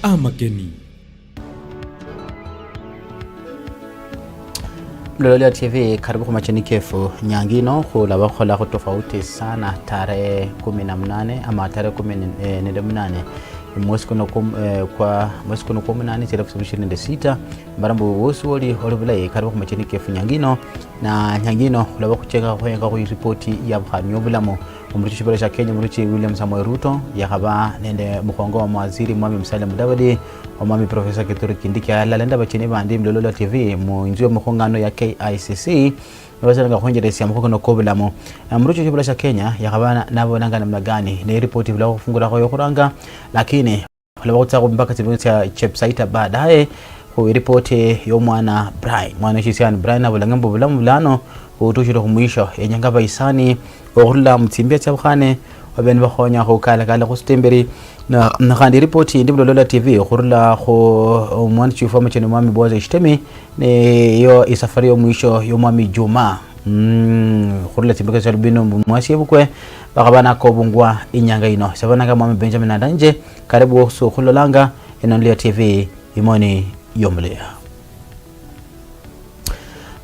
Amacheni Londerera TV, karibu kwa Amacheni kefu nyangino kula wakhola tofauti sana tarehe 18 ama tarehe 18 mwezi kuno kwa munane chela 2026 mbarambo wosu oli bulai karibu kwa Amacheni kefu nyangino na nyangino kula wakucheka kwenga ku report ya bhanyo bulamo umurichi bala Kenya umurichi William Samoei Ruto yakaba nende mukongo wa waziri Mwami Musalia Mudavadi Omami Professor Kithure Kindiki alalenda bachini bandi Londerera TV mu inzio mukongano ya KICC wazanga khonjeresi amukono kobulamo umurichi bala Kenya yakaba nabo nanga namna gani ne report bila kufungura kwa yokuranga lakini wala wakutaka mpaka cha website baadaye ku report yo mwana Brian mwana shisiani Brian abulangambo bulamu bulano utushiro kumwisho yenyanga isani orula mtimbia chabkhane wabeni bakhonya go kala go stemberi na khandi report ndi Londerera TV khurula kho mwana chief Amacheni Mwami Boza Ishtemi ne yo isafari yo mwisho yo Mwami Juma khurula timbika chalbino mwasi bukwe bakabana ko bungwa inyanga ino sabana kama Mwami Benjamin Andanje karibu so khulolanga Londerera TV imoni yomlea.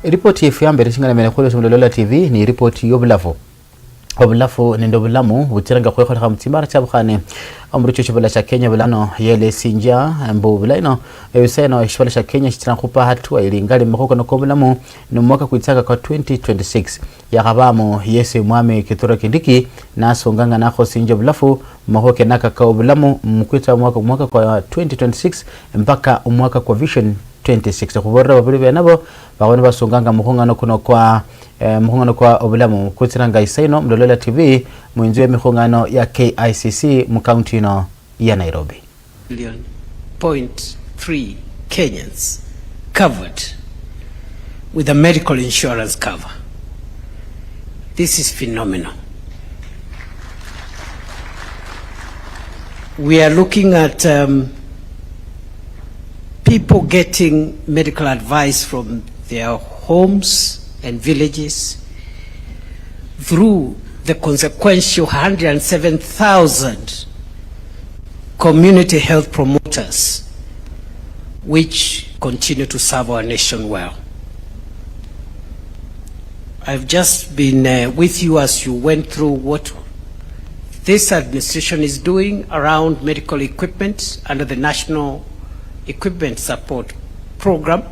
Report yefu ya mbere singana mene kholo Londerera TV ni report yobulafo obulafu nendo bulamu butiranga khwe khole khamtimbara chabkhane amuricho chibala cha Kenya bulano yele sinja mbo bulaino ebiseno chibala cha Kenya chitana khupa hatua ilingali mkhoko no kobulamu no mwaka kuitsaka kwa 2026 yakabamo yese Mwami Kithure Kindiki na songanga nakho sinja bulafu mhoke naka ka bulamu mkwita mwaka kwa 2026 mpaka umwaka kwa vision 26 kuborra babiri nabo babone basonganga mukhongano kuno kwa mukhongano kwa obulamu kutsiranga isaino Londerera TV mwenzi mikhongano ya KICC mu county no ya Nairobi. 1.3 Kenyans covered with a medical insurance cover. This is phenomenal. We are looking at people getting medical advice from their homes and villages through the consequential 107,000 community health promoters which continue to serve our nation well. I've just been with you as you went through what this administration is doing around medical equipment under the National Equipment Support Program,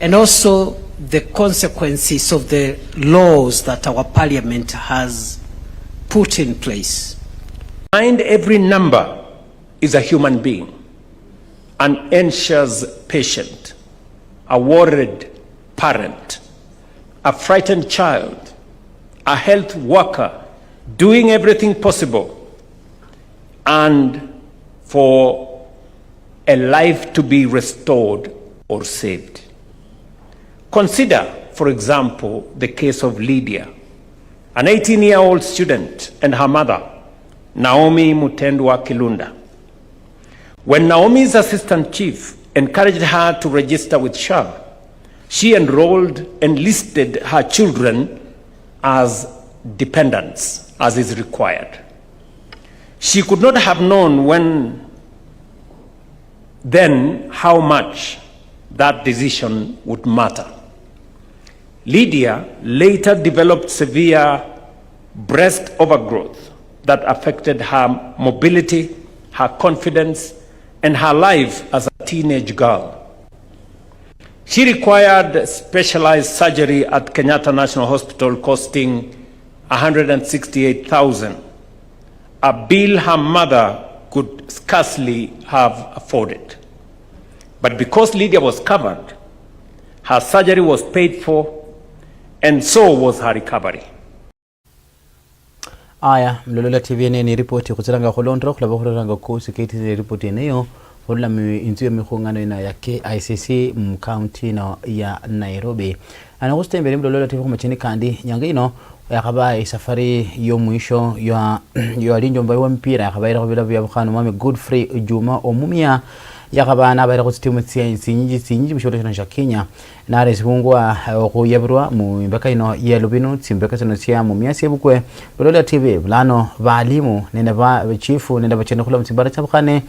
and also the consequences of the laws that our parliament has put in place. Behind every number is a human being, an anxious patient, a worried parent, a frightened child, a health worker doing everything possible and for a life to be restored or saved. Consider, for example, the case of Lydia, an 18-year-old student and her mother, Naomi Mutendwa Kilunda. When Naomi's assistant chief encouraged her to register with SHA, she enrolled and listed her children as dependents, as is required. She could not have known then how much that decision would matter. Lydia later developed severe breast overgrowth that affected her mobility, her confidence, and her life as a teenage girl. She required specialized surgery at Kenyatta National Hospital costing $168,000, a bill her mother could scarcely have afforded. But because Lydia was covered, her surgery was paid for, and so was her recovery. Aya, Londerera TV ni ripoti kutsiranga Londerera kulaba kulanga ko siketi ripoti neyo hola intuye mikhongano ina ya KICC county no ya Nairobi. Ana gustembere Londerera TV kumachini kandi nyanga ino yakaba isafari yo mwisho yo linjo mbaye wa mpira yakaba ira kubila bya bukano mwami Godfrey Juma Omumia yakaba nabaira ku timu tsinyi bishobora cyo Kenya na resibungwa okuyebirwa mu imbaka ino yelubino tsimbeka zino sia mu myasi bukwe Londerera TV bulano balimu nene ba chifu nene bachene kula mtsimbara chabukane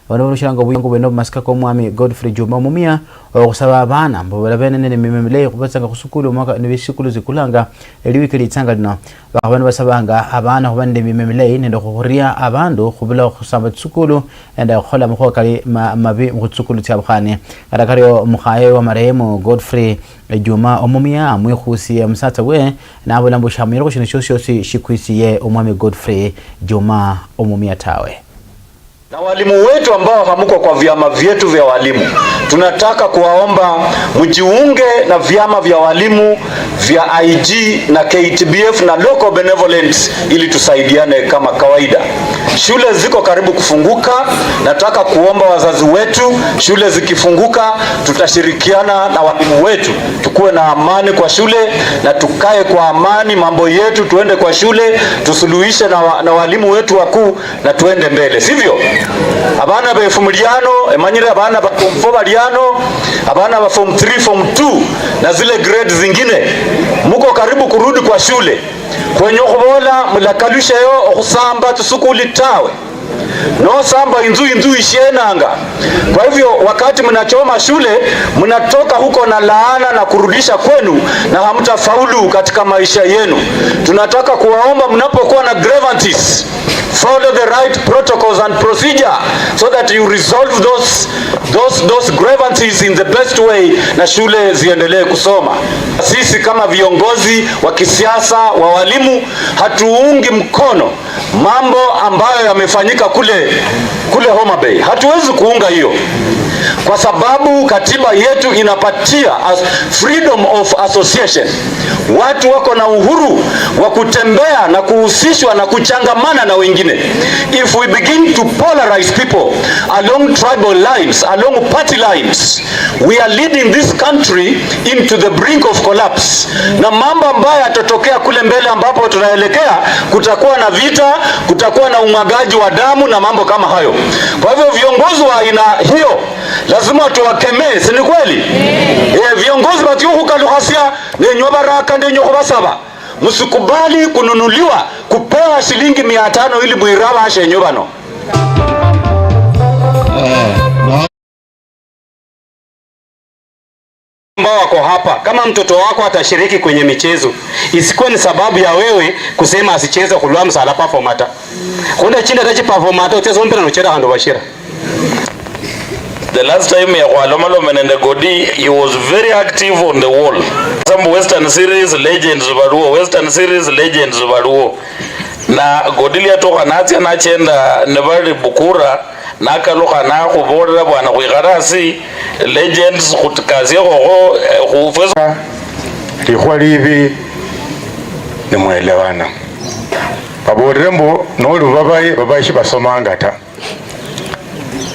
bano bushanga buyingo beno masika ko mwami Godfrey Juma Omumia okusaba abana mbobera bene nene mimemile kubatsanga kusukulu mwaka nibishikulu zikulanga eliwiki litsanga lino bakabana basabanga abana kubande mimemile nende kuhuria abandu kubula kusamba tsukulu enda khola mukho kali mabi mutsukulu chabukane kadakario mukhaye wa marehemu Godfrey Juma Omumia amwikhusiye musatsa we nabolambo shamiro shino shoshosi shikwisiye omwami Godfrey Juma Omumia tawe. Na walimu wetu ambao hamuko kwa vyama vyetu vya walimu, tunataka kuwaomba mjiunge na vyama vya walimu vya IG na KTBF na local benevolence ili tusaidiane kama kawaida. Shule ziko karibu kufunguka, nataka kuomba wazazi wetu, shule zikifunguka tutashirikiana na walimu wetu, tukuwe na amani kwa shule na tukae kwa amani mambo yetu, tuende kwa shule, tusuluhishe na walimu wetu wakuu na tuende mbele, sivyo? Abana ba form emanyire abana ba form 4 baliano, abana ba form 3 form 2 na zile grade zingine muko karibu kurudi kwa shule kwenye kubola mulakalusha yo okusamba tusukuli tawe no samba inzu ishenanga. Kwa hivyo wakati mnachoma shule mnatoka huko na laana na kurudisha kwenu na hamtafaulu katika maisha yenu. Tunataka kuwaomba mnapokuwa na grievances, follow the right protocols and procedure so that you resolve those grievances in the best way na shule ziendelee kusoma. Sisi kama viongozi wa kisiasa wa walimu hatuungi mkono mambo ambayo yamefanyika kule Homa Bay. Hatuwezi kuunga hiyo kwa sababu katiba yetu inapatia freedom of association. Watu wako na uhuru wa kutembea na kuhusishwa na kuchangamana na wengine. If we begin to polarize people along tribal lines, along party lines, we are leading this country into the brink of collapse. Na mambo ambayo yatatokea kule mbele ambapo tunaelekea, kutakuwa na vita, kutakuwa na umwagaji wa damu na mambo kama hayo. Kwa hivyo viongozi wa aina hiyo lazima tuwakemee, si ni kweli? Viongozi batiyuhuka luhasia nenyo baraka ndenyo kubasaba musikubali kununuliwa kupewa shilingi 500 ili buiraba ashenyo bano. Ambao wako hapa, kama mtoto wako atashiriki kwenye michezo, isikuwe ni sababu ya wewe kusema asicheze kulwa msala performata. Kuna chinda tachi performata uchezo mpira nochera hando bashira. The last time ya Loma and Godi, he was very active on the wall. Some Western series legends baruo, Western series legends baruo. Na Godili atoka natia na chenda nebari bukura na kaloka na kubora bwana kuigarasi legends kutkazia ko kufesa lihwa libi ni mwelewana. Baborembo nolu babayi shibasomanga ta.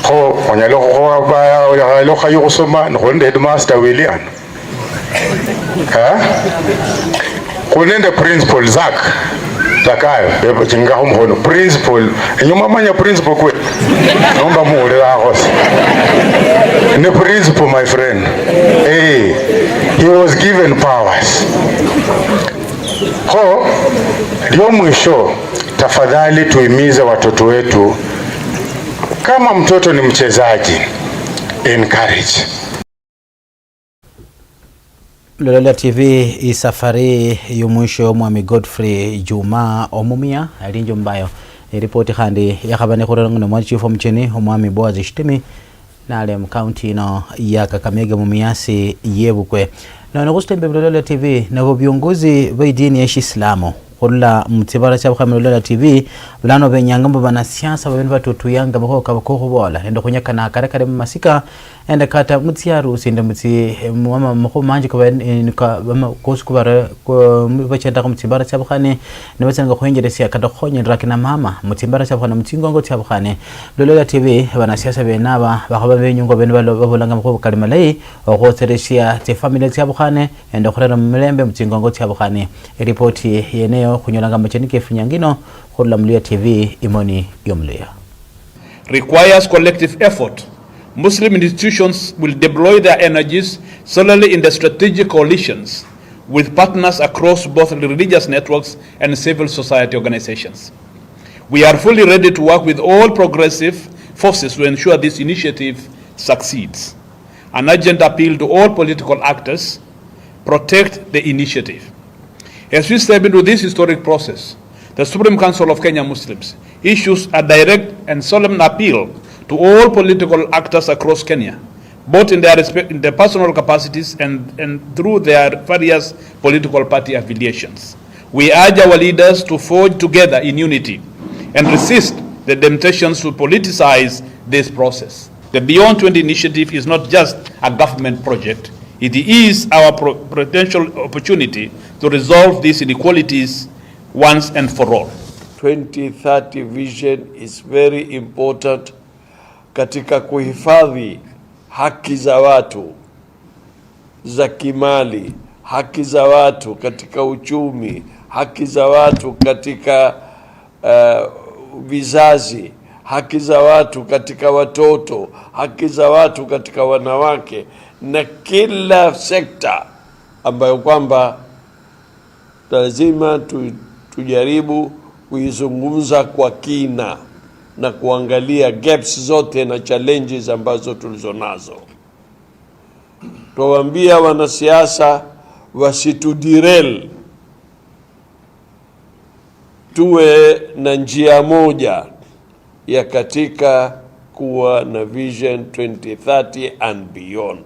Ho onyalo ho ba lo khayo kusoma no headmaster William. Kunende principal zak takayo bebo jinga humhono principal nyuma manya principal kwe nomba muule la hosi ne principal my friend he was given powers. Ho ndio mwisho, tafadhali tuimize watoto wetu, kama mtoto ni mchezaji encourage. Londerera TV isafari yumwisho mwami Godfrey Juma Omumia alinjo mbayo ripoti khandi yakhabane khuranga mwa chief omcheni omwami Boaz Shtimi nale mu county no ya Kakamega mu miasi yebukwe na nokustembe Londerera TV nabo viongozi ba dini ya Islamu khula mutibara cha Londerera TV bulano benyanga mbo bana siasa babeni batutu yanga bako kabako bola ndo kunyaka na karekare masika enda kata mutiaru sinde muti mama mako manje ko ben ka ko skubara ko bachenda ko mutimbara chabkhane ne batsenga khoengere sia kada khonye rakina mama mutimbara chabkhane mutingongo chabkhane Londerera TV bana siasa benaba bakaba benyungo ben babolanga mako kalimalai o teresia te family chabkhane enda khorera mlembe mutingongo chabkhane ripoti yeneo kunyolanga Amacheni Kefu Nyangino kwa Londerera TV imoni yomlea requires collective effort. Muslim institutions will deploy their energies solely in the strategic coalitions with partners across both religious networks and civil society organizations. We are fully ready to work with all progressive forces to ensure this initiative succeeds. An urgent appeal to all political actors: protect the initiative. As we step into this historic process, the Supreme Council of Kenya Muslims issues a direct and solemn appeal to all political actors across Kenya, both in their personal capacities and through their various political party affiliations. We urge our leaders to forge together in unity and resist the temptations to politicize this process. The Beyond 20 initiative is not just a government project. It is our potential opportunity to resolve these inequalities once and for all. 2030 vision is very important katika kuhifadhi haki za watu za kimali, haki za watu katika uchumi, haki za watu katika vizazi, haki za watu katika watoto, haki za watu katika wanawake na kila sekta ambayo kwamba lazima tujaribu kuizungumza kwa kina na kuangalia gaps zote na challenges ambazo tulizonazo. Tuwaambia wanasiasa wasitudirel, tuwe na njia moja ya katika kuwa na Vision 2030 and beyond.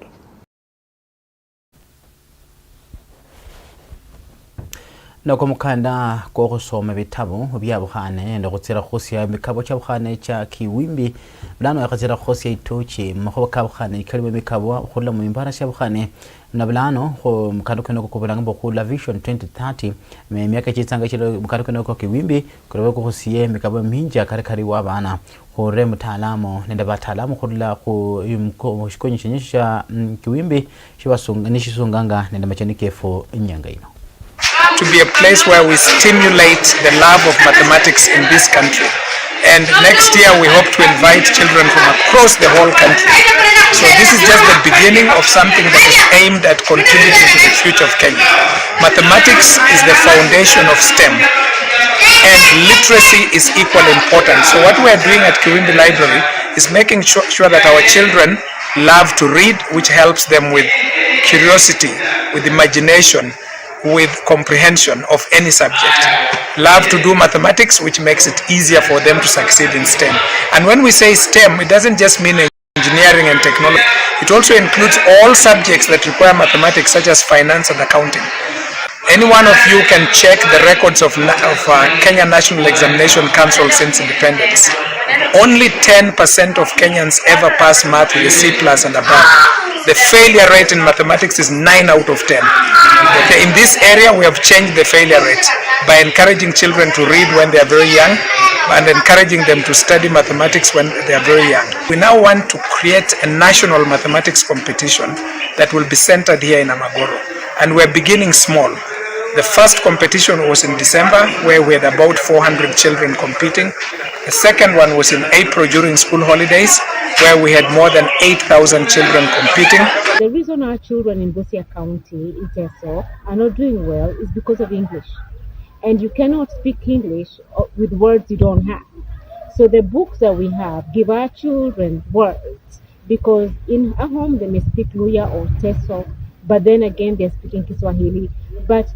na kwa mukanda ko gusoma bitabo bya buhane ndo gutsira khosia mikabo cha buhane cha kiwimbi blano ya gatsira khosia itochi mho ka buhane kalimo mikabo khola mu imbara cha buhane na blano go mukando keno ko kubulanga boku la Vision 2030 me miaka chitsanga chilo mukando keno ko kiwimbi kurobe ko khosia mikabo minja kare wa bana hore mutaalamu nenda bataalamu khola ko imko shikonyesha kiwimbi shibasunga nenda Amacheni Kefu Nyangaino to be a place where we stimulate the love of mathematics in this country. And next year we hope to invite children from across the whole country. So this is just the beginning of something that is aimed at contributing to the future of Kenya. Mathematics is the foundation of STEM, and literacy is equally important. So what we are doing at Kiwimbi Library is making sure that our children love to read, which helps them with curiosity, with imagination, with comprehension of any subject. Love to do mathematics, which makes it easier for them to succeed in STEM. And when we say STEM, it doesn't just mean engineering and technology. It also includes all subjects that require mathematics, such as finance and accounting. Any one of you can check the records of Kenya National Examination Council since independence. Only 10% of Kenyans ever pass math with a C+ and above. The failure rate in mathematics is 9 out of 10. Okay, in this area, we have changed the failure rate by encouraging children to read when they are very young and encouraging them to study mathematics when they are very young. We now want to create a national mathematics competition that will be centered here in Amagoro. And we're beginning small. The first competition was in December, where we had about 400 children competing. The second one was in April during school holidays, where we had more than 8,000 children competing. The reason our children in Busia County, in Teso, are not doing well is because of English. And you cannot speak English with words you don't have. So the books that we have give our children words, because in a home they may speak Luya or Teso, but then again they're speaking Kiswahili. But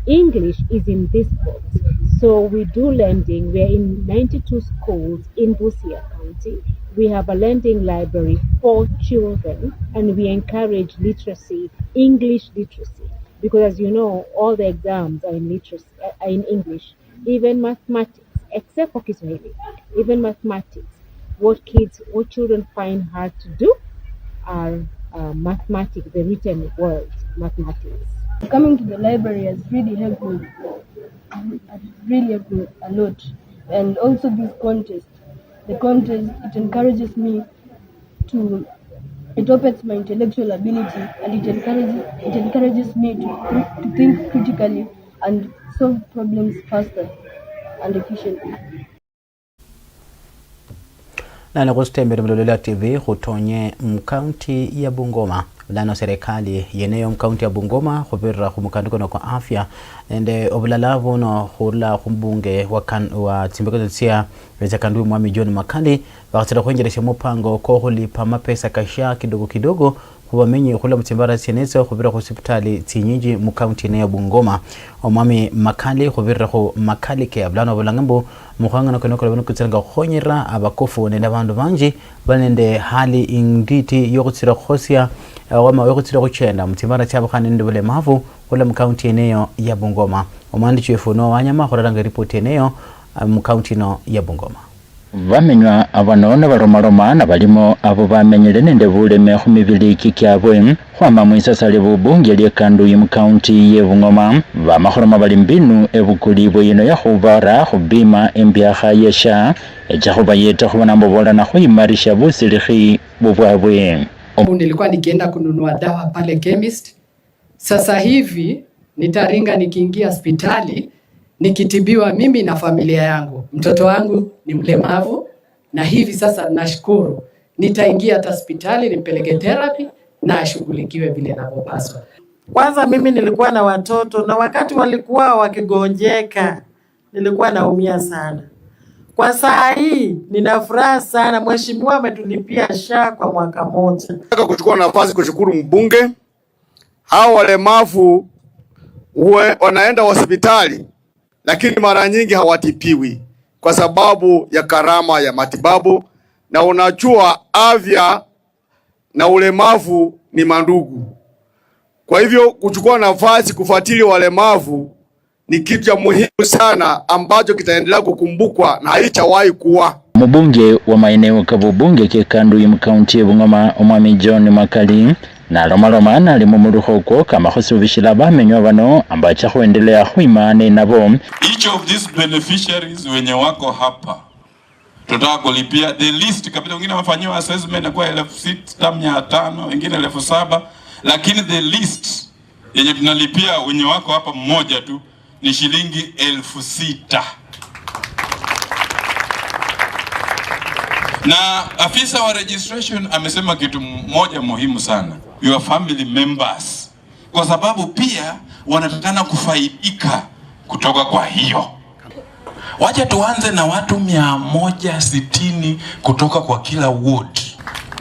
English is in this book. So we do lending. We're in 92 schools in Busia County. We have a lending library for children, and we encourage literacy, English literacy, because as you know, all the exams are in literacy, are in English, even mathematics, except for Kiswahili, even mathematics. What children find hard to do are mathematics, the written words, mathematics. Coming to the library has really helped me. Really helped me a lot. And also this contest. The contest, it encourages me to, it opens my intellectual ability, and it encourages me to think critically and solve problems faster and efficiently. Na nagostembere Londerera TV hutonye mkaunti ya Bungoma lano serikali yeneyo mkaunti ya Bungoma khubirira khumukandiko no kwa afya ende obulalavu no khurula khumbunge wa tsimbeko tsia weza kandu mwami John Makali bakatira khwenjeresha mupango ko khulipa mapesa kasha kidogo kidogo kubamenye khula mutimbara seneza khubira ku hospitali tsinyinji mkaunti ne ya Bungoma omwami Makali khubirira khu Makali ke ablano bulangambo mukhangana kono kono kutsanga khonyera abakofu ne nabandu banji banende hali ingiti yokutsira khosia wama yokutsira kuchenda mutimbara cyabakhane ndibule mavu kula mkaunti eneyo ya Bungoma omwandi chifu no wanyama khoranga report eneyo mkaunti no ya Bungoma bamenywa abanone baromaroma na balimo abo bamenyere nende buleme khumibili kikyabwe khwama mwisasale bubunge lyekandu yi mkaunti ye Bungoma bamakhoroma bali mbinu ebukulibwe yino yakhubara khubima embyakha yesha ekyahubayeta khubona mbobola na khuimarisha busilikhi bubwabwe. Nilikuwa nikienda kununua dawa pale chemist. Sasa hivi nitaringa nikiingia hospitali nikitibiwa mimi na familia yangu. Mtoto wangu ni mlemavu na hivi sasa nashukuru nitaingia hospitali nimpeleke therapy na ashughulikiwe vile inavyopaswa. Kwanza mimi nilikuwa na watoto na wakati walikuwa wakigonjeka nilikuwa naumia sana. Kwa saa hii nina furaha sana, mheshimiwa ametulipia SHA kwa mwaka mmoja. Nataka kuchukua nafasi kushukuru mbunge. Hao walemavu wanaenda hospitali lakini mara nyingi hawatipiwi kwa sababu ya karama ya matibabu, na unajua afya na ulemavu ni mandugu. Kwa hivyo kuchukua nafasi kufuatilia walemavu ni kitu cha muhimu sana ambacho kitaendelea kukumbukwa na haichawahi kuwa. Mbunge wa maeneo kabubunge ke kandu yi mkaunti ya Bungoma omwami John Makali na Roma na limu muruhoko kama khusubishila bamenywa bano ambacha khuendelea khuimane nabo. Each of these beneficiaries wenye wako hapa tutaka kulipia the least kabisa. Wengine wafanyiwa assessment kwa 6,500, wengine 7,000, lakini the least yenye tunalipia wenye wako hapa mmoja tu ni shilingi 6,000. Na afisa wa registration amesema kitu moja muhimu sana, your family members, kwa sababu pia wanatakana kufaidika kutoka kwa hiyo. Wacha tuanze na watu 160 kutoka kwa kila ward.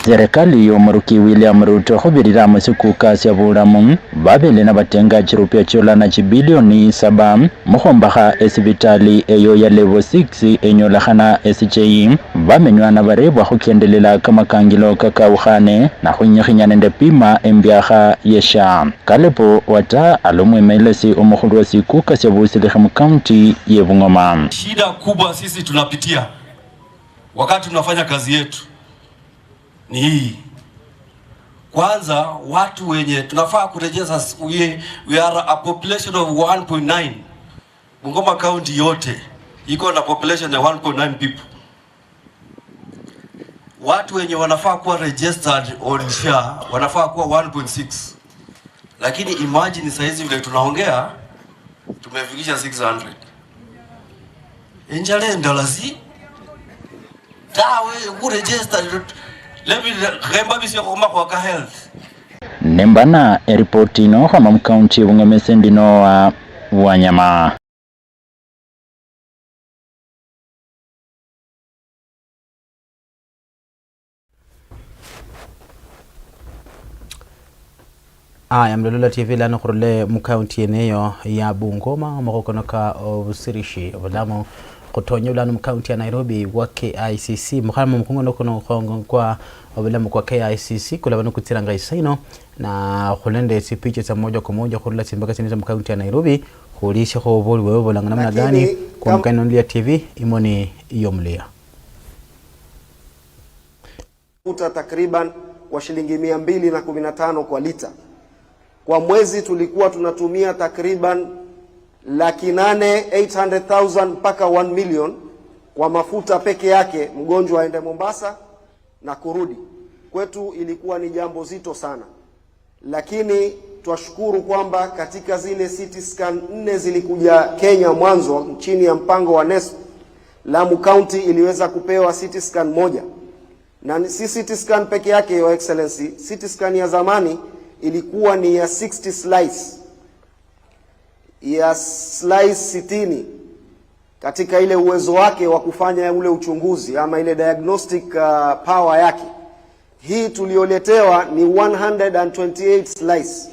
Serikali y'omuruki William Ruto khubirira musiku kasya bulamu babele na batenga chirupya chola na chibilioni 7 mukhombaha esibitali eyo ya level 6 enyolakhana SHI bamenywa na barebwa khukendelela kamakangilo kakaukhane na khunyikhinya nende pima embyakha yesha. Kalepo wata alomwemelesi omukhulu wa siku kasya busilikhi mu county ye Bungoma. Shida kubwa sisi tunapitia wakati tunafanya kazi yetu ni hii. Kwanza watu wenye tunafaa kurejeza, we are a population of 1.9. Bungoma County yote iko na population ya 1.9 people. Watu wenye wanafaa kuwa registered on SHA wanafaa kuwa 1.6. Lakini imagine saizi vile tunaongea tumefikisha 600. Enjale ndalazi dawe kuregistered. Nembana ripoti no kama mkaunti Bungoma sendino wa wanyama. Aya Londerera TV lano khurule mkaunti eneyo ya Bungoma makokonoka obusirishi obulamo kutonye ulano mkaunti ya Nairobi wa KICC mukhalamo mkhungono kono kwa obulamu kwa KICC kula bano kutsiranga isaino na khulende sipiche za moja kwa moja khurula simbaka sinisa mkaunti ya Nairobi khulisha kho boli wewe bolanga namna gani kwa mkani Londerera TV imoni yomlea takriban wa shilingi 215 kwa lita. Kwa mwezi tulikuwa tunatumia takriban 800,000 mpaka 1 million kwa mafuta peke yake, mgonjwa aende Mombasa na kurudi. Kwetu ilikuwa ni jambo zito sana, lakini twashukuru kwamba katika zile CT scan 4 zilikuja Kenya mwanzo chini ya mpango wa NESP, Lamu County iliweza kupewa CT scan moja, na si CT scan peke yake, Your Excellency. CT scan ya zamani ilikuwa ni ya 60 slice, ya slice 60 katika ile uwezo wake wa kufanya ule uchunguzi ama ile diagnostic power yake. Hii tulioletewa ni 128 slice,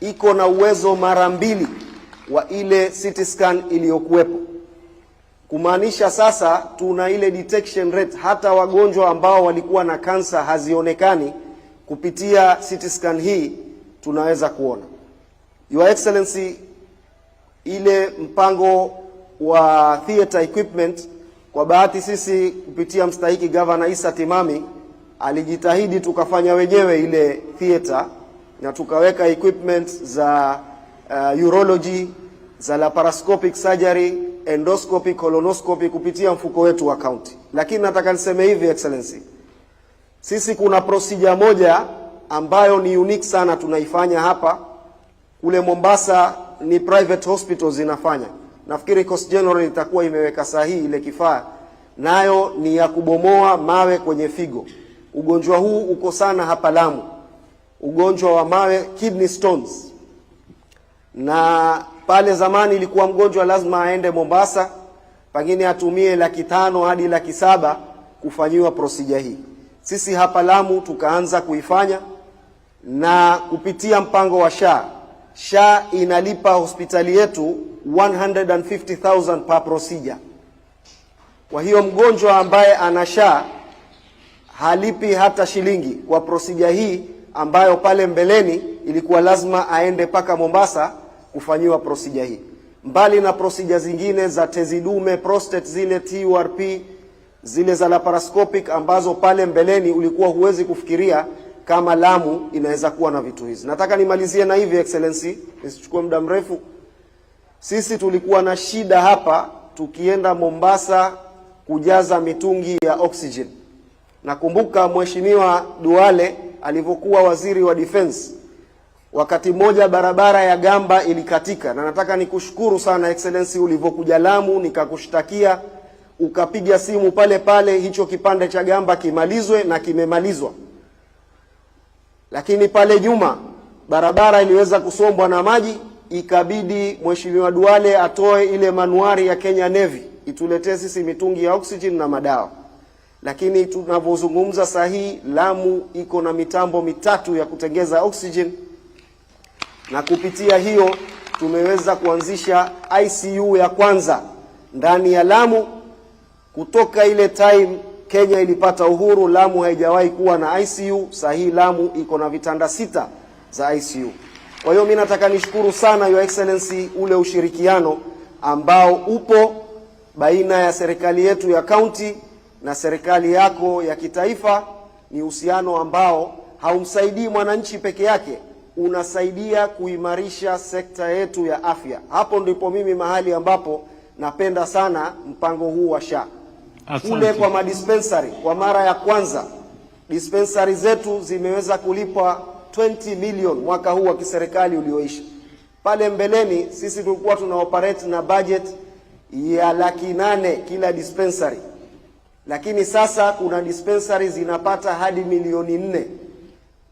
iko na uwezo mara 2 wa ile CT scan iliyokuwepo, kumaanisha sasa tuna ile detection rate, hata wagonjwa ambao walikuwa na kansa hazionekani, kupitia CT scan hii tunaweza kuona. Your Excellency, ile mpango wa theater equipment, kwa bahati sisi kupitia mstahiki Governor Isa Timami alijitahidi tukafanya wenyewe ile theater na tukaweka equipment za urology, za laparoscopic surgery, endoscopy, colonoscopy kupitia mfuko wetu wa county. Lakini nataka niseme hivi Excellency, sisi kuna procedure moja ambayo ni unique sana tunaifanya hapa. Kule Mombasa ni private hospitals zinafanya. Nafikiri Coast General itakuwa imeweka sahihi ile kifaa, nayo ni ya kubomoa mawe kwenye figo. Ugonjwa huu uko sana hapa Lamu, ugonjwa wa mawe, kidney stones. Na pale zamani ilikuwa mgonjwa lazima aende Mombasa, pengine atumie 500,000 hadi 700,000 kufanyiwa procedure hii. Sisi hapa Lamu tukaanza kuifanya, na kupitia mpango wa SHA inalipa hospitali yetu 150,000 per procedure. Kwa hiyo mgonjwa ambaye ana SHA halipi hata shilingi kwa procedure hii, ambayo pale mbeleni ilikuwa lazima aende paka Mombasa kufanyiwa procedure hii. Mbali na procedure zingine za tezi dume, prostate, zile TURP, zile za laparoscopic ambazo pale mbeleni ulikuwa huwezi kufikiria kama Lamu inaweza kuwa na vitu hizi. Nataka nimalizie na hivi Excellency, nisichukue muda mrefu. Sisi tulikuwa na shida hapa tukienda Mombasa kujaza mitungi ya oxygen. Nakumbuka Mheshimiwa Duale alivyokuwa waziri wa defense, wakati mmoja barabara ya Gamba ilikatika, na nataka nikushukuru sana Excellency ulivyokuja Lamu nikakushtakia, ukapiga simu pale pale hicho kipande cha Gamba kimalizwe, na kimemalizwa. Lakini pale nyuma barabara iliweza kusombwa na maji, ikabidi Mheshimiwa Duale atoe ile manuari ya Kenya Navy ituletee sisi mitungi ya oxygen na madawa. Lakini tunavyozungumza sahihi, Lamu iko na mitambo 3 ya kutengeza oxygen, na kupitia hiyo tumeweza kuanzisha ICU ya kwanza ndani ya Lamu. Kutoka ile time Kenya ilipata uhuru, Lamu haijawahi kuwa na ICU. Sahihi Lamu iko na vitanda 6 za ICU. Kwa hiyo mimi nataka nishukuru sana Your Excellency ule ushirikiano ambao upo baina ya serikali yetu ya county na serikali yako ya kitaifa. Ni uhusiano ambao haumsaidii mwananchi peke yake, unasaidia kuimarisha sekta yetu ya afya. Hapo ndipo mimi mahali ambapo napenda sana mpango huu wa SHA. Kule kwa madispensary, kwa mara ya kwanza dispensary zetu zimeweza kulipwa 20 million mwaka huu wa kiserikali ulioisha. Pale mbeleni sisi tulikuwa tuna operate na budget ya 800,000 kila dispensary, lakini sasa kuna dispensary zinapata hadi 4,000,000.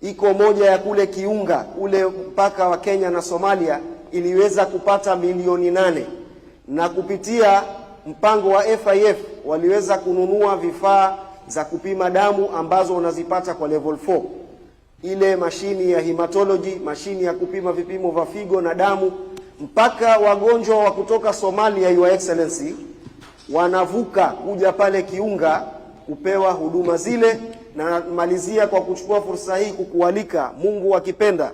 Iko moja ya kule Kiunga, ule mpaka wa Kenya na Somalia, iliweza kupata 8,000,000, na kupitia mpango wa FIF waliweza kununua vifaa za kupima damu ambazo unazipata kwa level 4. Ile mashini ya hematology, mashini ya kupima vipimo vya figo na damu, mpaka wagonjwa wa kutoka Somalia, Your Excellency, wanavuka kuja pale Kiunga kupewa huduma zile. Na malizia kwa kuchukua fursa hii kukualika, Mungu akipenda,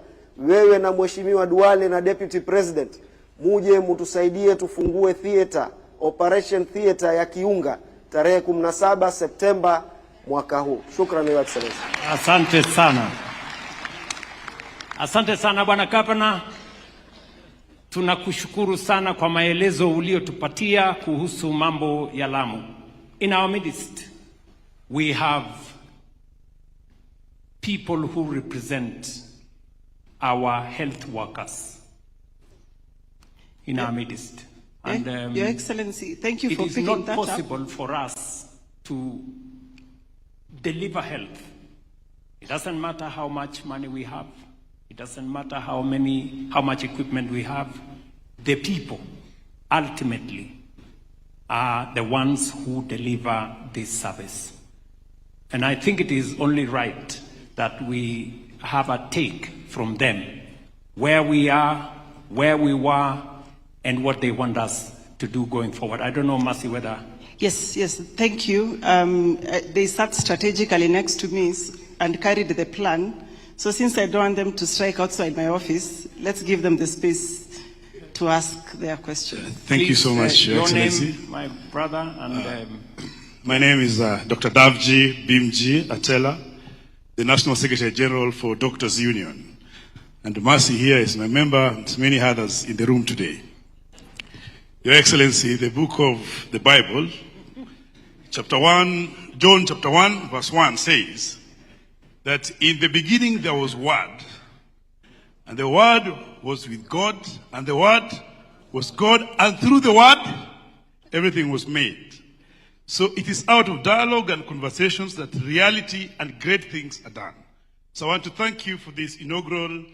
wewe na Mheshimiwa Duale na Deputy President muje mtusaidie tufungue theater, operation theater ya Kiunga tarehe 17 Septemba mwaka huu. Shukrani Your Excellency. Asante sana. Asante sana Bwana Gavana. Tunakushukuru sana kwa maelezo uliotupatia kuhusu mambo ya Lamu. In our midst, we have people who represent our health workers in our midst. And Your Excellency, thank you for picking that up. It is not possible for us to deliver health. It doesn't matter how much money we have. It doesn't matter how much equipment we have. The people ultimately are the ones who deliver this service. And I think it is only right that we have a take from them where we are, where we were, and what they want us to do going forward. I don't know, Mercy, whether... Yes, thank you. They sat strategically next to me and carried the plan. So since I don't want them to strike outside my office, let's give them the space to ask their questions. Thank you so much, Your Excellency. Name, my brother, and... My name is Dr. Davji Bimji Atela, the National Secretary General for Doctors Union. And Mercy here is my member, and many others in the room today. Your Excellency, the book of the Bible, chapter 1, John chapter 1, verse 1 says that in the beginning there was Word, and the Word was with God, and the Word was God, and through the Word everything was made. So it is out of dialogue and conversations that reality and great things are done. So I want to thank you for this inaugural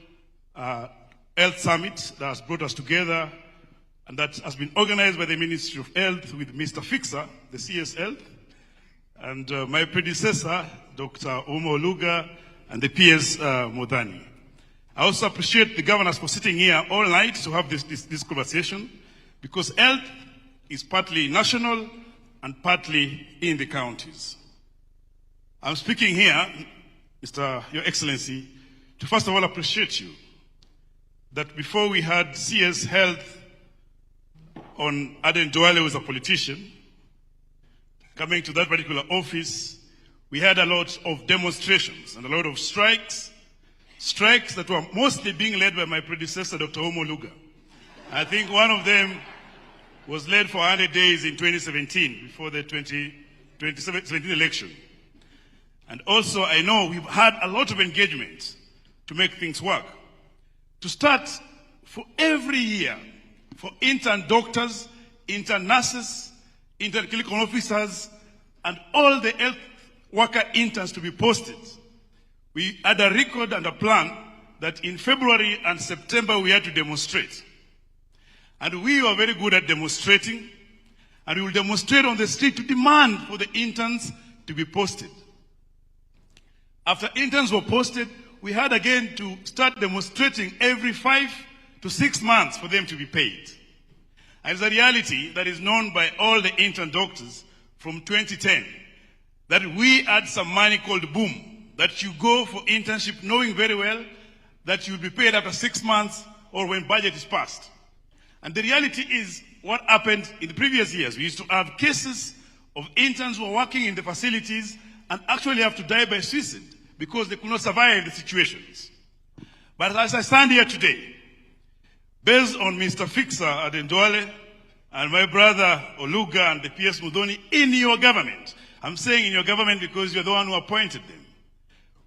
Health Summit that has brought us together, and that has been organized by the Ministry of Health with Mr. Fixer, the CS Health, and my predecessor, Dr. Omo Oluga, and the PS Modani. I also appreciate the governors for sitting here all night to have this conversation, because health is partly national and partly in the counties. I'm speaking here, Your Excellency, to first of all appreciate you that before we had CS Health on Aden Duale was a politician, coming to that particular office, we had a lot of demonstrations and a lot of strikes that were mostly being led by my predecessor, Dr. Omo Oluga. I think one of them was led for 100 days in 2017, before the 2017 election. And also, I know we've had a lot of engagement to make things work. To start, for every year, for intern doctors, intern nurses, intern clinical officers, and all the health worker interns to be posted, we had a record and a plan that in February and September we had to demonstrate. And we were very good at demonstrating, and we will demonstrate on the street to demand for the interns to be posted. After interns were posted, we had again to start demonstrating every 5 to 6 months for them to be paid. And it's a reality that is known by all the intern doctors from 2010, that we had some money called boom, that you go for internship knowing very well that you'll be paid after 6 months or when budget is passed. And the reality is what happened in the previous years. We used to have cases of interns who were working in the facilities and actually have to die by suicide because they could not survive the situations. But as I stand here today, based on Mr. Fixer Adendwale and my brother Oluga and the PS Mudoni in your government, I'm saying in your government because you're the one who appointed them.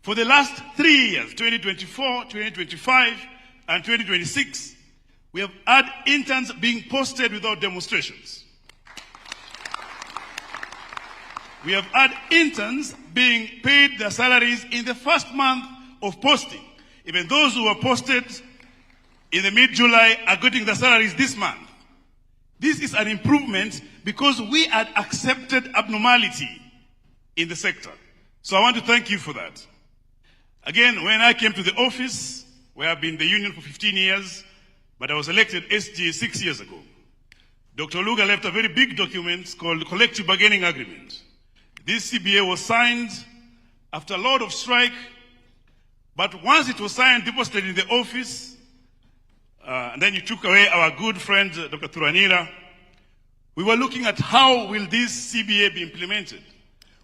For the last 3 years, 2024, 2025, and 2026, we have had interns being posted without demonstrations. We have had interns being paid their salaries in the first month of posting. Even those who were posted in the mid-July are getting their salaries this month. This is an improvement because we had accepted abnormality in the sector. So I want to thank you for that. Again, when I came to the office, where I've been in the union for 15 years, but I was elected SG 6 years ago, Dr. Oluga left a very big document called Collective Bargaining Agreement. This CBA was signed after a lot of strike, but once it was signed, deposited in the office, and then you took away our good friend, Dr. Thuranira, we were looking at how will this CBA be implemented.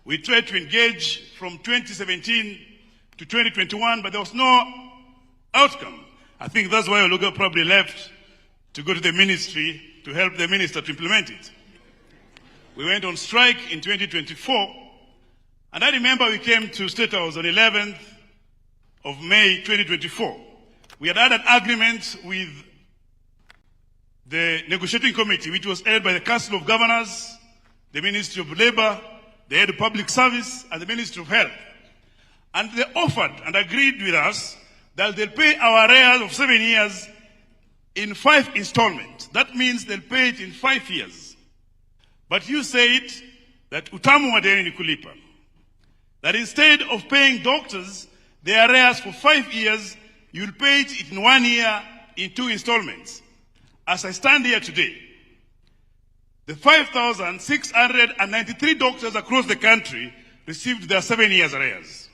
We tried to engage from 2017 to 2021, but there was no outcome. I think that's why Oluga probably left to go to the ministry to help the minister to implement it. We went on strike in 2024, and I remember we came to State House on 11th of May 2024. We had an agreement with the negotiating committee, which was led by the Council of Governors, the Ministry of Labor, the Head of Public Service, and the Ministry of Health. And they offered and agreed with us that they'll pay our arrears of 7 years in 5 installments. That means they'll pay it in 5 years. But you said that utamu wa deni ni kulipa. That instead of paying doctors their arrears for 5 years, you'll pay it in 1 year in 2 installments. As I stand here today, the 5,693 doctors across the country received their 7 years arrears.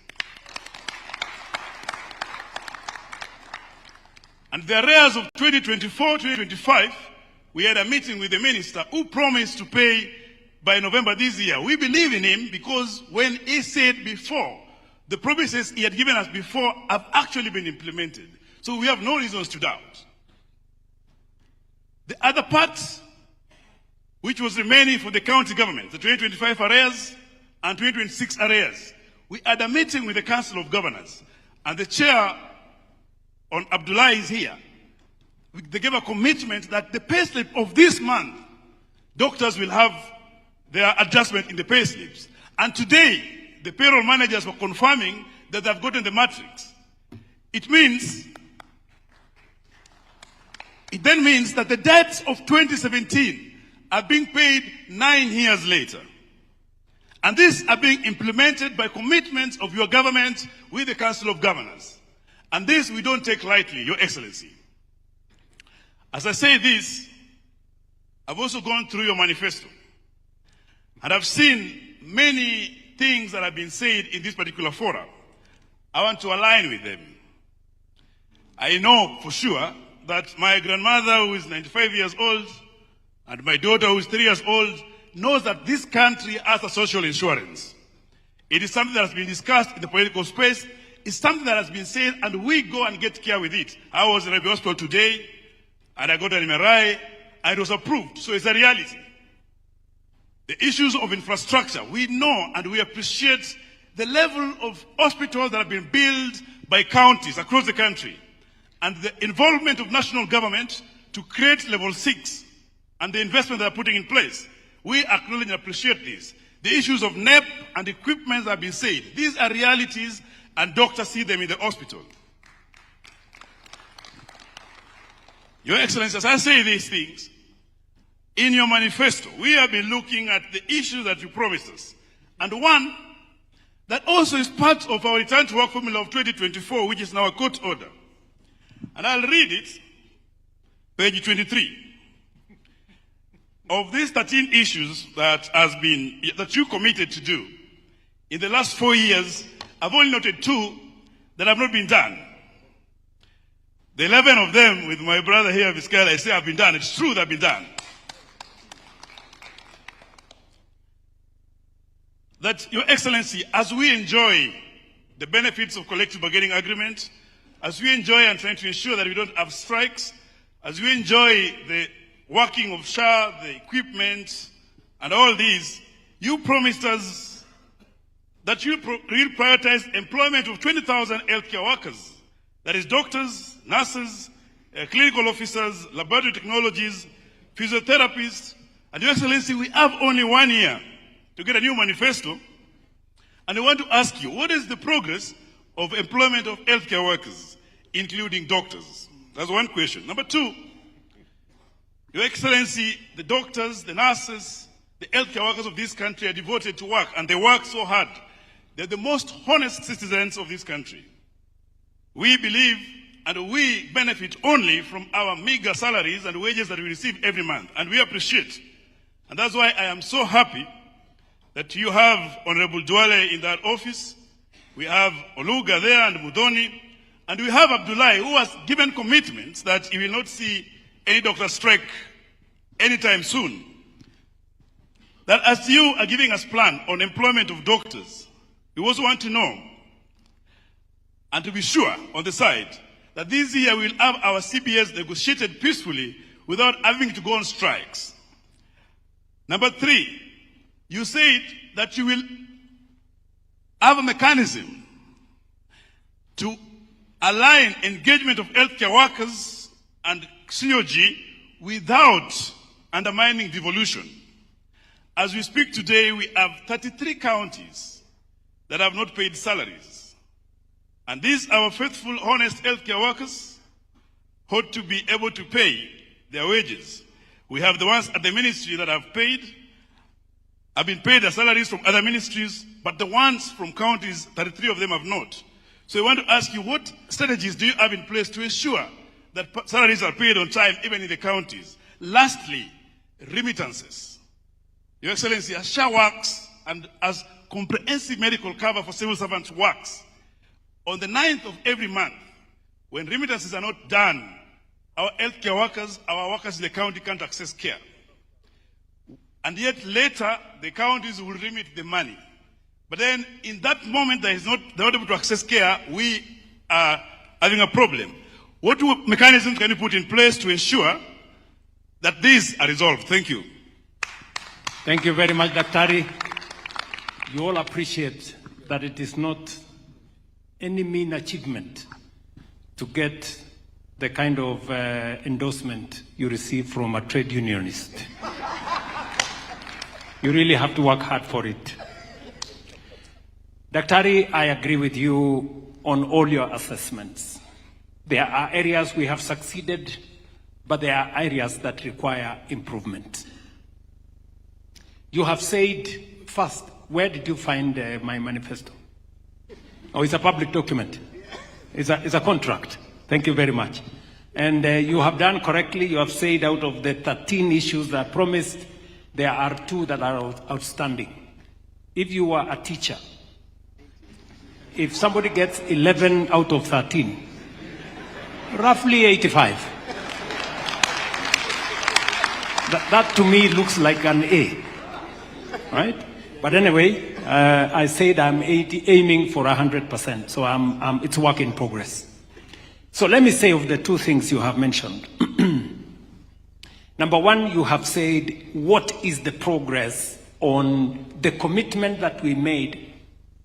And the arrears of 2024-2025, we had a meeting with the minister who promised to pay by November this year. We believe in him because when he said before, the promises he had given us before have actually been implemented. So we have no reasons to doubt. The other part, which was remaining for the county government, the 2025 arrears and 2026 arrears, we had a meeting with the Council of Governors, and the chair on Abdullah is here. They gave a commitment that the payslip of this month, doctors will have their adjustment in the payslips. And today, the payroll managers were confirming that they've gotten the matrix. It then means that the debts of 2017 are being paid 9 years later. And these are being implemented by commitments of your government with the Council of Governors. And this we don't take lightly, Your Excellency. As I say this, I've also gone through your manifesto. And I've seen many things that have been said in this particular forum. I want to align with them. I know for sure that my grandmother, who is 95 years old, and my daughter, who is 3 years old, knows that this country has a social insurance. It is something that has been discussed in the political space. It's something that has been said, and we go and get care with it. I was in a hospital today, and I got an MRI, and it was approved. So it's a reality. The issues of infrastructure, we know and we appreciate the level of hospitals that have been built by counties across the country, and the involvement of national government to create level 6 and the investment they are putting in place. We acknowledge and appreciate this. The issues of NEP and equipment that have been said, these are realities, and doctors see them in the hospital. Your Excellency, as I say these things, in your manifesto, we have been looking at the issues that you promised us. And one that also is part of our return to work formula of 2024, which is now a court order. And I'll read it, page 23. Of these 13 issues that you committed to do, in the last 4 years, I've only noted 2 that have not been done. The 11 of them, with my brother here, Vizcaya, I say have been done. It's true they've been done. That, Your Excellency, as we enjoy the benefits of collective bargaining agreement, as we enjoy and trying to ensure that we don't have strikes, as we enjoy the working of SHA, the equipment, and all these, you promised us that you will prioritize employment of 20,000 healthcare workers. That is doctors, nurses, clinical officers, laboratory technologies, physiotherapists. And Your Excellency, we have only 1 year to get a new manifesto. And I want to ask you, what is the progress of employment of healthcare workers, including doctors? That's one question. Number 2, Your Excellency, the doctors, the nurses, the healthcare workers of this country are devoted to work, and they work so hard. They're the most honest citizens of this country. We believe and we benefit only from our meager salaries and wages that we receive every month, and we appreciate. And that's why I am so happy that you have Honorable Duale in that office. We have Oluga there and Mudoni, and we have Abdullah, who has given commitments that he will not see any doctor strike anytime soon. that as you are giving us plan on employment of doctors, we also want to know and to be sure on the side that this year we'll have our CBS negotiated peacefully without having to go on strikes. Number 3, you said that you will have a mechanism to align engagement of healthcare workers and COG without undermining devolution. As we speak today, we have 33 counties that have not paid salaries. And these, our faithful, honest healthcare workers, ought to be able to pay their wages. We have the ones at the ministry that have been paid their salaries from other ministries, but the ones from counties, 33 of them have not. So I want to ask you, what strategies do you have in place to ensure that salaries are paid on time, even in the counties? Lastly, remittances. Your Excellency, as SHA works and as comprehensive medical cover for civil servants works, on the 9th of every month, when remittances are not done, our healthcare workers, our workers in the county can't access care. And yet later, the counties will remit the money. But then in that moment, they're not able to access care, we are having a problem. What mechanisms can you put in place to ensure that these are resolved? Thank you. Thank you very much, Daktari. You all appreciate that it is not any mean achievement to get the kind of endorsement you receive from a trade unionist. You really have to work hard for it. Daktari, I agree with you on all your assessments. There are areas we have succeeded, but there are areas that require improvement. You have said, first, where did you find my manifesto? Oh, it's a public document. It's a contract. Thank you very much. And you have done correctly. You have said out of the 13 issues that I promised, there are 2 that are outstanding. If you are a teacher, if somebody gets 11 out of 13, roughly 85. That to me looks like an A, right? But anyway, I said I'm aiming for 100%, so it's work in progress. So let me say of the 2 things you have mentioned. Number 1, you have said, what is the progress on the commitment that we made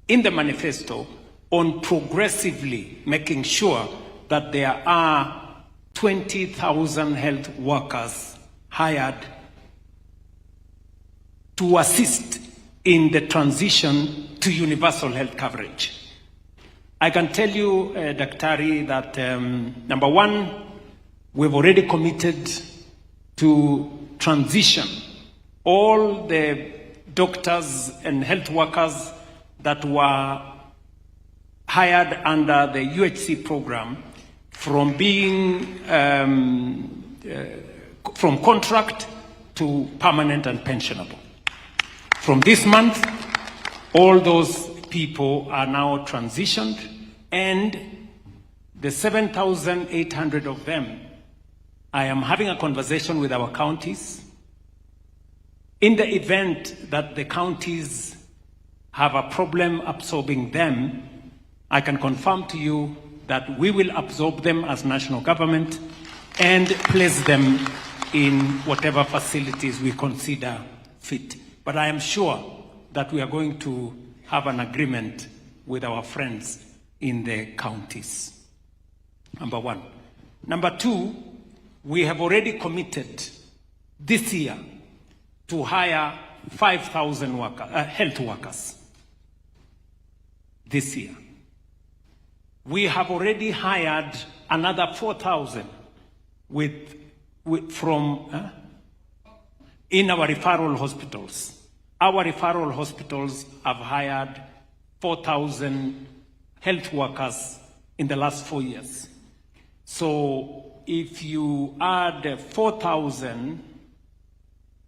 in the manifesto on progressively making sure that there are 20,000 health workers hired to assist in the transition to universal health coverage. I can tell you, Daktari, that number 1, we've already committed to transition all the doctors and health workers that were hired under the UHC program from being from contract to permanent and pensionable. From this month, all those people are now transitioned, and the 7,800 of them, I am having a conversation with our counties. In the event that the counties have a problem absorbing them, I can confirm to you that we will absorb them as national government and place them in whatever facilities we consider fit. But I am sure that we are going to have an agreement with our friends in the counties. Number 1. Number 2, we have already committed this year to hire 5,000 health workers this year. We have already hired another 4,000 from in our referral hospitals. Our referral hospitals have hired 4,000 health workers in the last 4 years. So if you add 4,000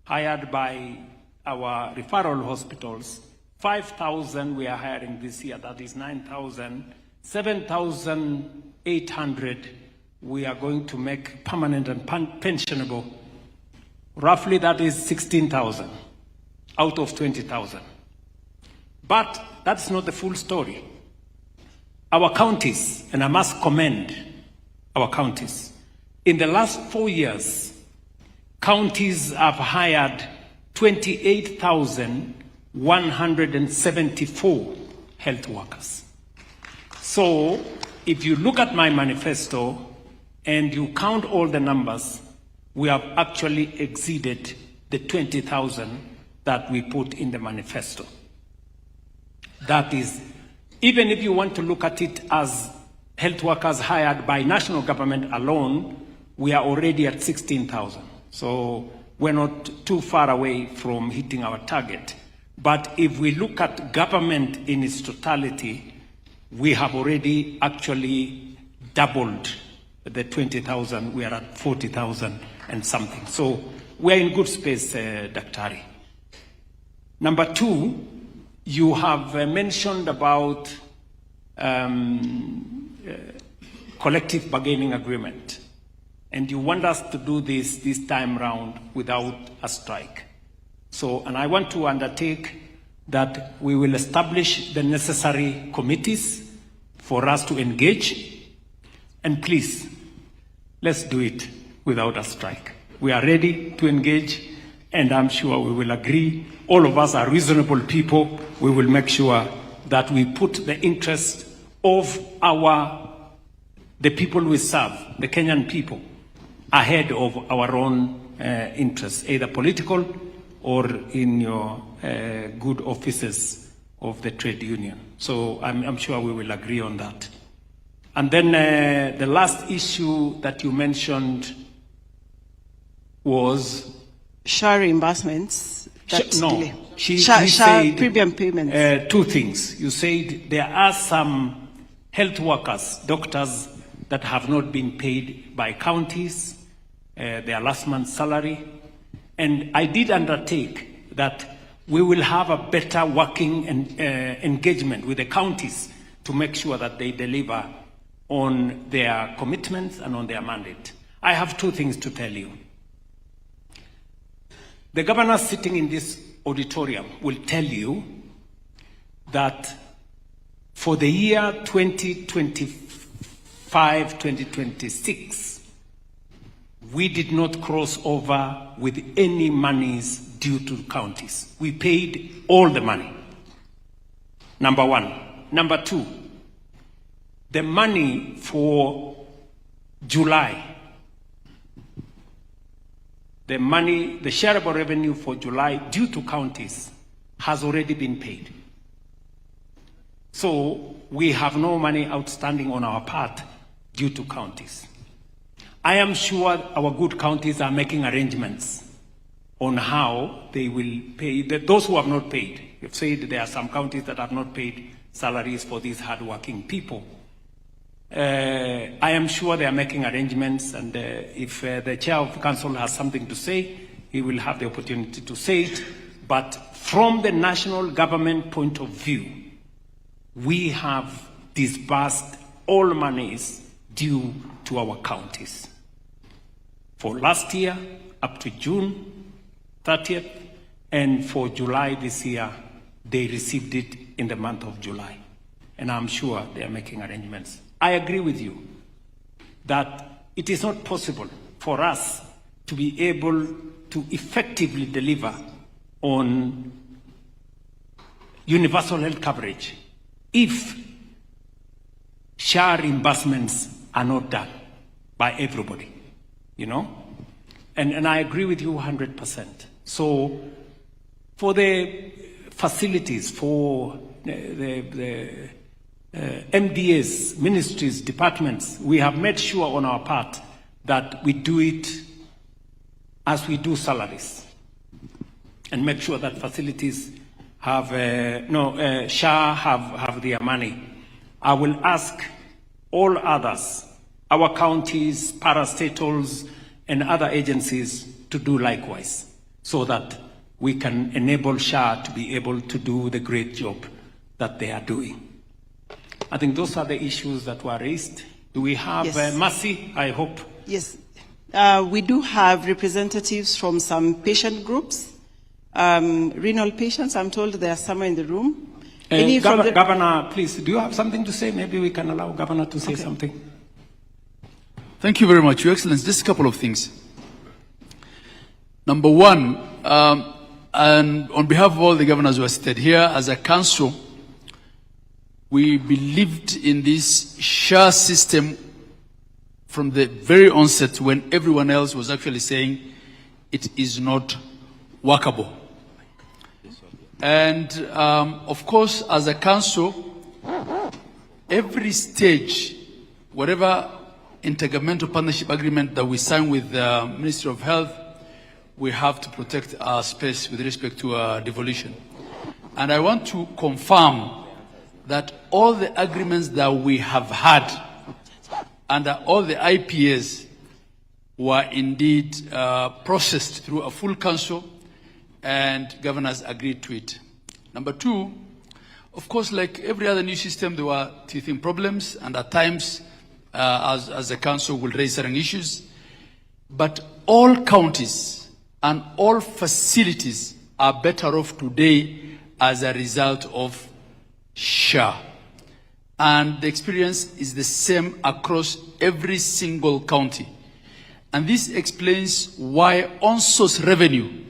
hired by our referral hospitals, 5,000 we are hiring this year, that is 9,000, 7,800 we are going to make permanent and pensionable. Roughly that is 16,000. out of 20,000. But that's not the full story. Our counties, and I must commend our counties, in the last 4 years, counties have hired 28,174 health workers. So if you look at my manifesto and you count all the numbers, we have actually exceeded the 20,000 that we put in the manifesto. That is, even if you want to look at it as health workers hired by national government alone, we are already at 16,000. So we're not too far away from hitting our target. But if we look at government in its totality, we have already actually doubled the 20,000. We are at 40,000 and something. So we're in good space, Daktari. Number two, you have mentioned about collective bargaining agreement. And you want us to do this time round without a strike. So, and I want to undertake that we will establish the necessary committees for us to engage. And please, let's do it without a strike. We are ready to engage, and I'm sure we will agree. All of us are reasonable people. We will make sure that we put the interest of the people we serve, the Kenyan people, ahead of our own interests, either political or in your good offices of the trade union. So I'm sure we will agree on that. And then the last issue that you mentioned was SHA reimbursements. She SHA said premium payments. Two things. You said there are some health workers, doctors, that have not been paid by counties, their last month's salary. And I did undertake that we will have a better working and engagement with the counties to make sure that they deliver on their commitments and on their mandate. I have two things to tell you. The governor sitting in this auditorium will tell you that for the year 2025-2026, we did not cross over with any monies due to counties. We paid all the money. Number one. Number two, the money for July, the shareable revenue for July due to counties has already been paid. So we have no money outstanding on our part due to counties. I am sure our good counties are making arrangements on how they will pay those who have not paid. You've said there are some counties that have not paid salaries for these hardworking people. I am sure they are making arrangements, and if the chair of the council has something to say, he will have the opportunity to say it. But from the national government point of view, we have disbursed all monies due to our counties. For last year, up to June 30th, and for July this year, they received it in the month of July. And I'm sure they are making arrangements. I agree with you that it is not possible for us to be able to effectively deliver on universal health coverage if SHA reimbursements are not done by everybody, you know? And I agree with you 100%. So for the facilities, for the MDAs, ministries, departments, we have made sure on our part that we do it as we do salaries and make sure that facilities have, SHA have their money. I will ask all others, our counties, parastatals, and other agencies to do likewise so that we can enable SHA to be able to do the great job that they are doing. I think those are the issues that were raised. Do we have Mercy, I hope? Yes. We do have representatives from some patient groups. renal patients. I'm told they are somewhere in the room. Any from the... Governor, please, do you have something to say? Maybe we can allow Governor to say something. Thank you very much, Your Excellency. Just a couple of things. Number one, and on behalf of all the governors who are seated here, as a council, we believed in this SHA system from the very onset when everyone else was actually saying it is not workable. And of course, as a council, every stage, whatever intergovernmental partnership agreement that we sign with the Ministry of Health, we have to protect our space with respect to devolution. And I want to confirm that all the agreements that we have had under all the IPAs were indeed processed through a full council, and governors agreed to it. Number two, of course, like every other new system, there were teething problems, and at times, as the council will raise certain issues. But all counties and all facilities are better off today as a result of SHA. And the experience is the same across every single county. And this explains why on-source revenue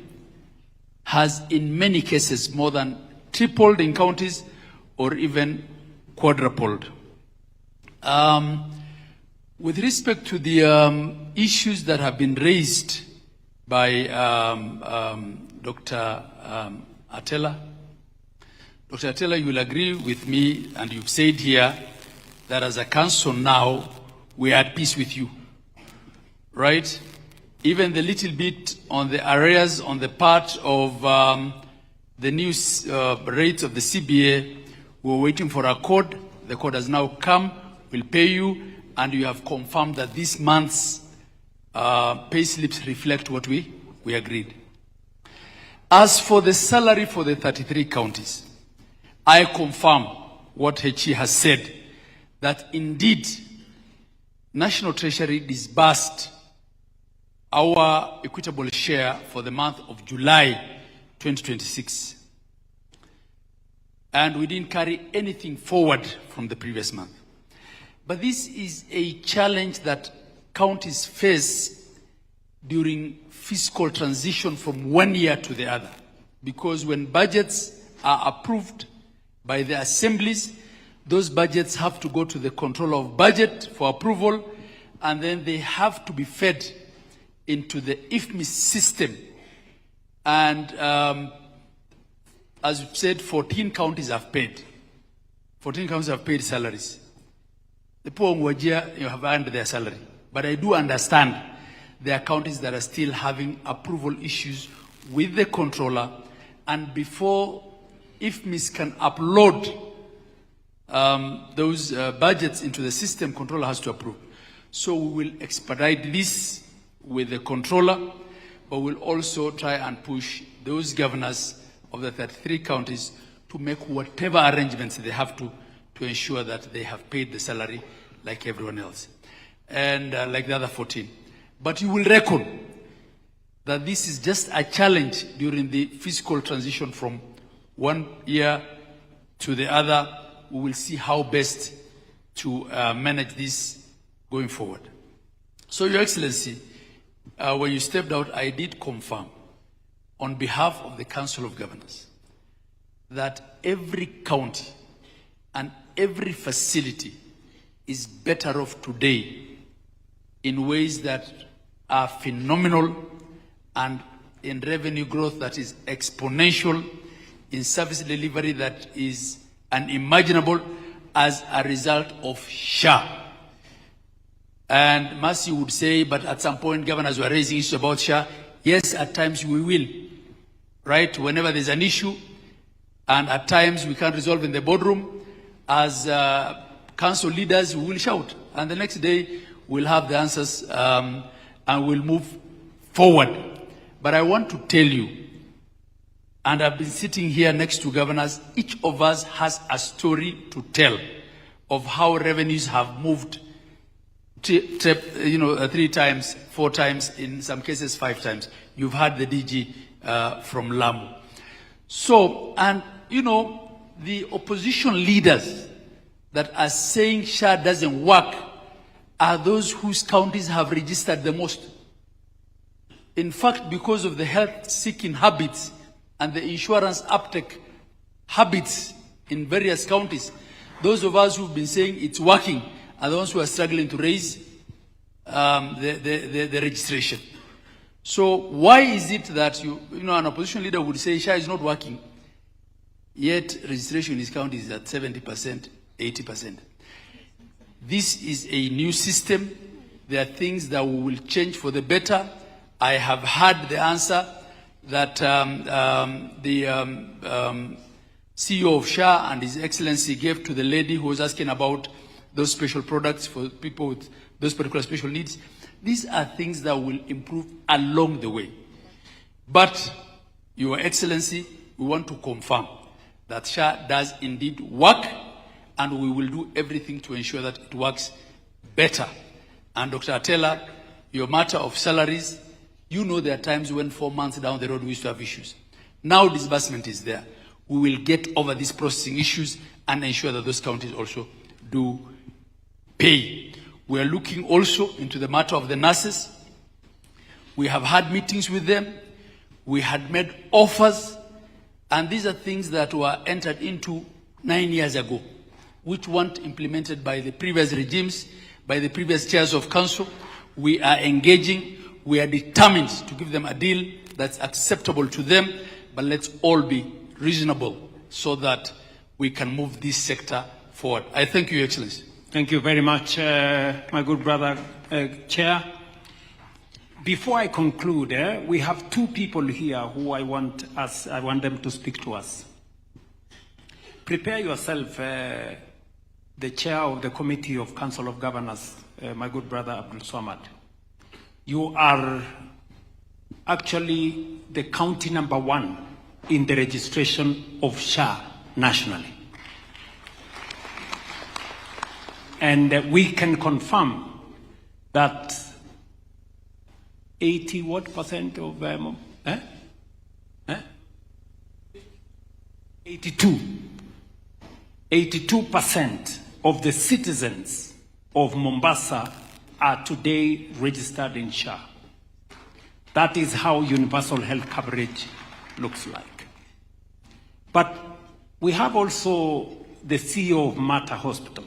has in many cases more than tripled in counties or even quadrupled. With respect to the issues that have been raised by Dr. Atela, Dr. Atela, you will agree with me, and you've said here that as a council now, we are at peace with you, right? Even the little bit on the arrears on the part of the new rates of the CBA, we were waiting for a code. The code has now come, we'll pay you, and you have confirmed that this month's pay slips reflect what we agreed. As for the salary for the 33 counties, I confirm what HE has said, that indeed National Treasury disbursed our equitable share for the month of July 2026. And we didn't carry anything forward from the previous month. But this is a challenge that counties face during fiscal transition from one year to the other. Because when budgets are approved by the assemblies, those budgets have to go to the controller of budget for approval, and then they have to be fed into the IFMIS system. And as you said, 14 counties have paid. 14 counties have paid salaries. The poor Mwajia, have earned their salary. But I do understand there are counties that are still having approval issues with the controller, and before IFMIS can upload those budgets into the system, controller has to approve. So we will expedite this with the controller, but we'll also try and push those governors of the 33 counties to make whatever arrangements they have to ensure that they have paid the salary like everyone else, and like the other 14. But you will reckon that this is just a challenge during the fiscal transition from one year to the other. We will see how best to manage this going forward. So, Your Excellency, when you stepped out, I did confirm on behalf of the Council of Governors that every county and every facility is better off today in ways that are phenomenal, and in revenue growth that is exponential, in service delivery that is unimaginable as a result of SHA. And Mercy would say, but at some point governors were raising issues about SHA. Yes, at times we will, right? Whenever there's an issue, and at times we can't resolve in the boardroom, as council leaders, we will shout. And the next day, we'll have the answers and we'll move forward. But I want to tell you, and I've been sitting here next to governors, each of us has a story to tell of how revenues have moved 3 times, 4 times, in some cases 5 times. You've had the DG from Lamu. So, and you know, the opposition leaders that are saying SHA doesn't work are those whose counties have registered the most. In fact, because of the health-seeking habits and the insurance uptake habits in various counties, those of us who've been saying it's working are the ones who are struggling to raise the registration. So why is it that an opposition leader would say SHA is not working, yet registration in his county is at 70%, 80%? This is a new system. There are things that we will change for the better. I have heard the answer that the CEO of SHA and His Excellency gave to the lady who was asking about those special products for people with those particular special needs. These are things that will improve along the way. But, Your Excellency, we want to confirm that SHA does indeed work, and we will do everything to ensure that it works better. And Dr. Atela, your matter of salaries, you know there are times when 4 months down the road we used to have issues. Now disbursement is there. We will get over these processing issues and ensure that those counties also do pay. We are looking also into the matter of the nurses. We have had meetings with them. We had made offers, and these are things that were entered into 9 years ago, which weren't implemented by the previous regimes, by the previous chairs of council. We are engaging. We are determined to give them a deal that's acceptable to them, but let's all be reasonable so that we can move this sector forward. I thank you, Your Excellency. Thank you very much, my good brother, Chair. Before I conclude, we have two people here who I want them to speak to us. Prepare yourself, the Chair of the Committee of Council of Governors, my good brother Abdul Swamad. You are actually the county #1 in the registration of SHA nationally. And we can confirm that 82% of the citizens of Mombasa are today registered in SHA. That is how universal health coverage looks like. But we have also the CEO of Mater Hospital.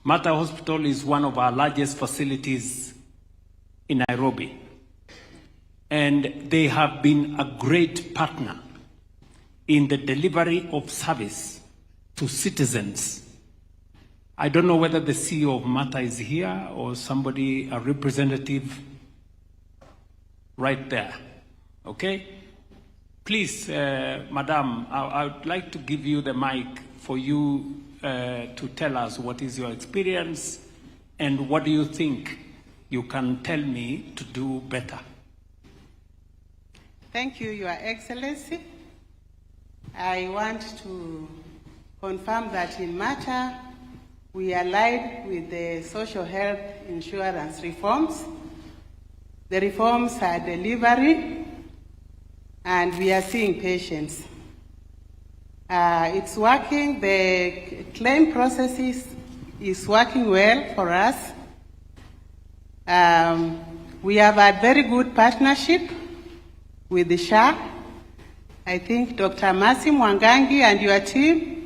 Mater Hospital is one of our largest facilities in Nairobi, and they have been a great partner in the delivery of service to citizens. I don't know whether the CEO of Mater is here or somebody, a representative right there. Okay? Please, Madam, I would like to give you the mic for you to tell us what is your experience and what do you think you can tell me to do better. Thank you, Your Excellency. I want to confirm that in Mater, we allied with the social health insurance reforms. The reforms are delivering, and we are seeing patients. It's working. The claim processes is working well for us. We have a very good partnership with the SHA. I think Dr. Mercy Mwangangi and your team,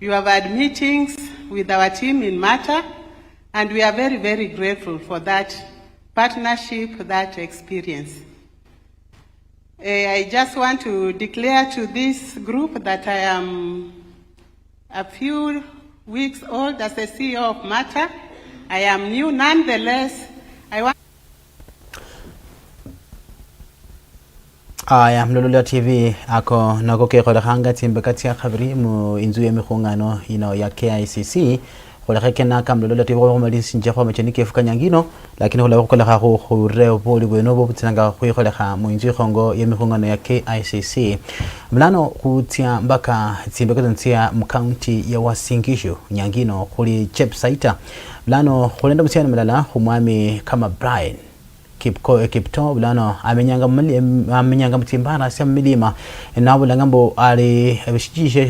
you have had meetings with our team in Mater, and we are very, very grateful for that partnership, that experience. I just want to declare to this group that I am a few weeks old as the CEO of Mater. I am new, nonetheless. I want aya Mlolula TV ako nako ke khola khanga timbe kati ya khabri mu inzu ya mikhongano ino ya KICC khola khekena ka Mlolula TV go mo dinsinje go Amacheni kefu nyangino lakini khola go khola go go re boli bweno bo butsinanga go khola kha mu inzu khongo ya mikhongano ya KICC mlano kutia mbaka timbe katsia mu county ya Wasingishu nyangino khuli chepsaita mlano kholenda mtsiana mlala khumwami kama Brian Kipto bulano amenyanga mtimbana sia milima na bulangambo ali bishijishe